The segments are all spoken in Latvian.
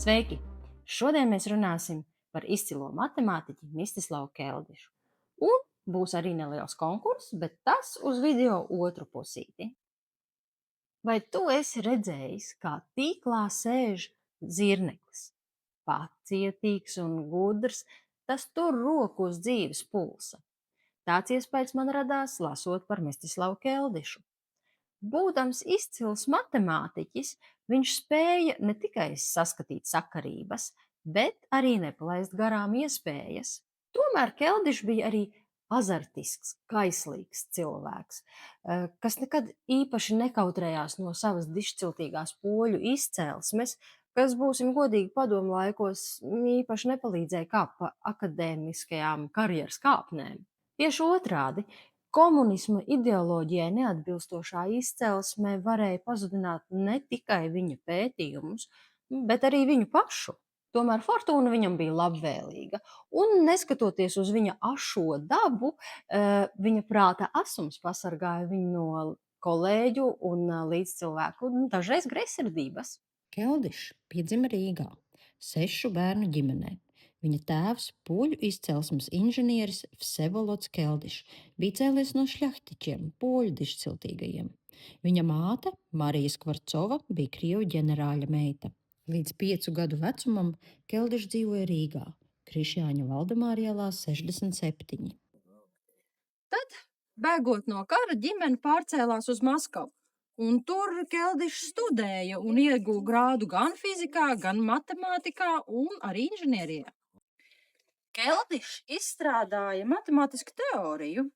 Sveiki! Šodien mēs runāsim par izcilo matemātiķi Mistislavu Keldišu. Un būs arī neliels konkurss, bet tas uz video otru pusīti. Vai tu esi redzējis, kā tīklā sēž zirneklis? Pacietīgs un gudrs, tas tur roku uz dzīves pulsa. Tāds iespējas man radās, lasot par Mistislavu Keldišu. Būdams izcils matemātiķis, viņš spēja ne tikai saskatīt sakarības, bet arī nepalaist garām iespējas. Tomēr Keldišs bija arī azartisks, kaislīgs cilvēks, kas nekad īpaši nekautrējās no savas dišciltīgās poļu izcelsmes, kas, būsim godīgi, padomu laikos īpaši nepalīdzēja kāpt pa akadēmiskajām karjeras kāpnēm. Tieši otrādi, komunisma ideoloģijai neatbilstošā izcelsme varēja pazudināt ne tikai viņa pētījumus, bet arī viņu pašu. Tomēr fortūna viņam bija labvēlīga, un neskatoties uz viņa ašo dabu, viņa prāta asums pasargāja viņu no kolēģu un līdzcilvēku dažreiz greizsirdības. Keldišs piedzima Rīgā, 6 bērnu ģimenē. Viņa tēvs, poļu izcelsmes inženieris Vsevolods Keldišs, bija cēlies no šļahtiķiem, poļu dišciltīgajiem. Viņa māte, Marija Skvarcova, bija krievu ģenerāļa meita. Līdz 5 gadu vecumam Keldišs dzīvoja Rīgā, Krišjāņa Valdemāra ielā 67. Tad, bēgot no kara, ģimene pārcēlās uz Maskavu. Un tur Keldišs studēja un ieguva grādu gan fizikā, gan matemātikā un arī inženierijā. Keldišs izstrādāja matemātisku teoriju,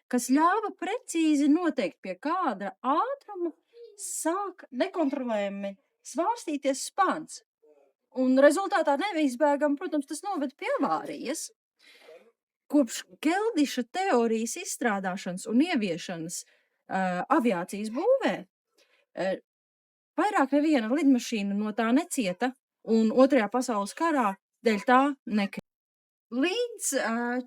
kas ļāva precīzi noteikt, pie kāda ātruma sāk nekontrolējami svārstīties spāns. Un rezultātā neizbēgami, protams, tas noved pie avārijas. Kopš Keldiša teorijas izstrādāšanas un ieviešanas aviācijas būvē vairāk neviena lidmašīna no tā necieta un Otrajā pasaules karā dēļ tā nekrita. Līdz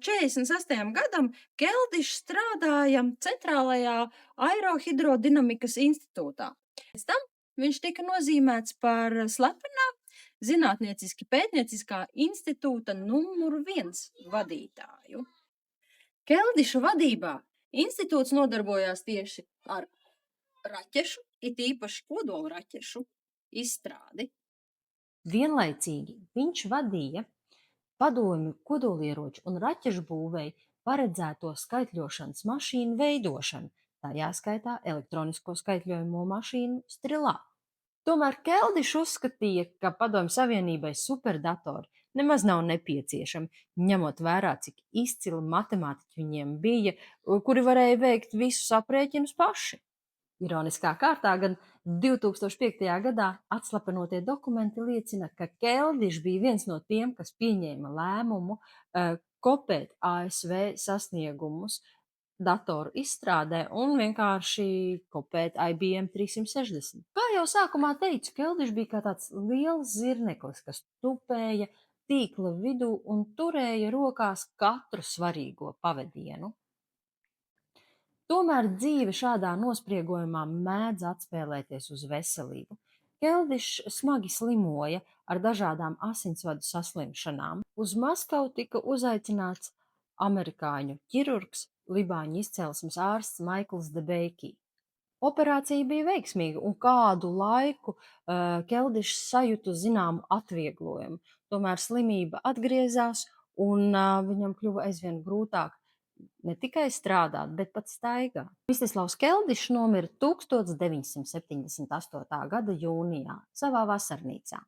46. gadam Keldišs strādāja Centrālajā aerohidrodinamikas institūtā. Pēc tam viņš tika nozīmēts par slepenā Zinātnieciski pētnieciskā institūta numur 1 vadītāju. Keldiša vadībā institūts nodarbojās tieši ar raķešu, it īpaši kodola raķešu izstrādi. Vienlaicīgi viņš vadīja padomju kodolieroču un raķešu būvēi paredzēto skaitļošanas mašīnu veidošanu, tajā skaitā elektronisko skaitļojumu mašīnu Strilā. Tomēr Keldišs uzskatīja, ka Padomju Savienībai superdatori nemaz nav nepieciešami, ņemot vērā, cik izcili matemātiķi viņiem bija, kuri varēja veikt visus aprēķinus paši. Ironiskā kārtā gan 2005. gadā atslapenotie dokumenti liecina, ka Keldišs bija viens no tiem, kas pieņēma lēmumu kopēt ASV sasniegumus datoru izstrādē un vienkārši kopēt IBM 360. Kā jau sākumā teicu, Keldišs bija kā tāds liels zirneklis, kas tupēja tīkla vidū un turēja rokās katru svarīgo pavedienu. Tomēr dzīve šādā nospriegojumā mēdz atspēlēties uz veselību. Keldišs smagi slimoja ar dažādām asinsvadu saslimšanām. Uz Maskavu tika uzaicināts amerikāņu ķirurgs, libāņu izcelsmes ārsts Maikls Debeiki. Operācija bija veiksmīga un kādu laiku Keldišs sajuta zināmu atvieglojumu. Tomēr slimība atgriezās un viņam kļuva aizvien grūtāk ne tikai strādāt, bet pat staigāt. Mistislavs Keldišs nomira 1978. gada jūnijā savā vasarnīcā.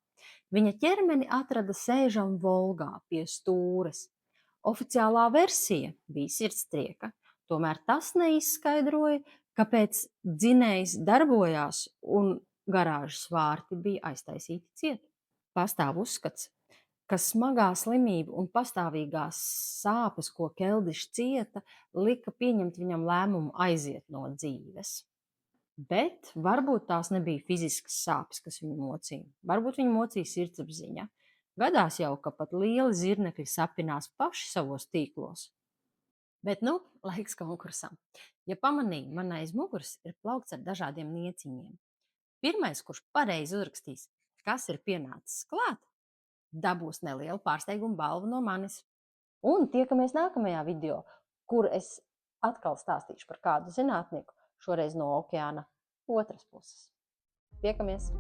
Viņa ķermeni atrada sēžam Volgā pie Stūres. Oficiālā versija bija sirdstrieka, tomēr tas neizskaidroja, kāpēc dzinējs darbojās un garāžas vārti bija aiztaisīti ciet. Pastāv uzskats, ka smagā slimība un pastāvīgās sāpes, ko Keldišs cieta, lika pieņemt viņam lēmumu aiziet no dzīves. Bet varbūt tās nebija fiziskas sāpes, kas viņu mocīja. Varbūt viņu mocīja sirdsapziņa. Gadās jau, ka pat lieli zirnekļi sapinās paši savos tīklos. Bet laiks konkursam. Ja pamanīji, man aiz muguras ir plaukts ar dažādiem nieciņiem. Pirmais, kurš pareizi uzrakstīs, kas ir pienācis klāt, dabūs nelielu pārsteigumu balvu no manis. Un tiekamies nākamajā video, kur es atkal stāstīšu par kādu zinātnieku, šoreiz no okeāna otras puses. Tiekamies!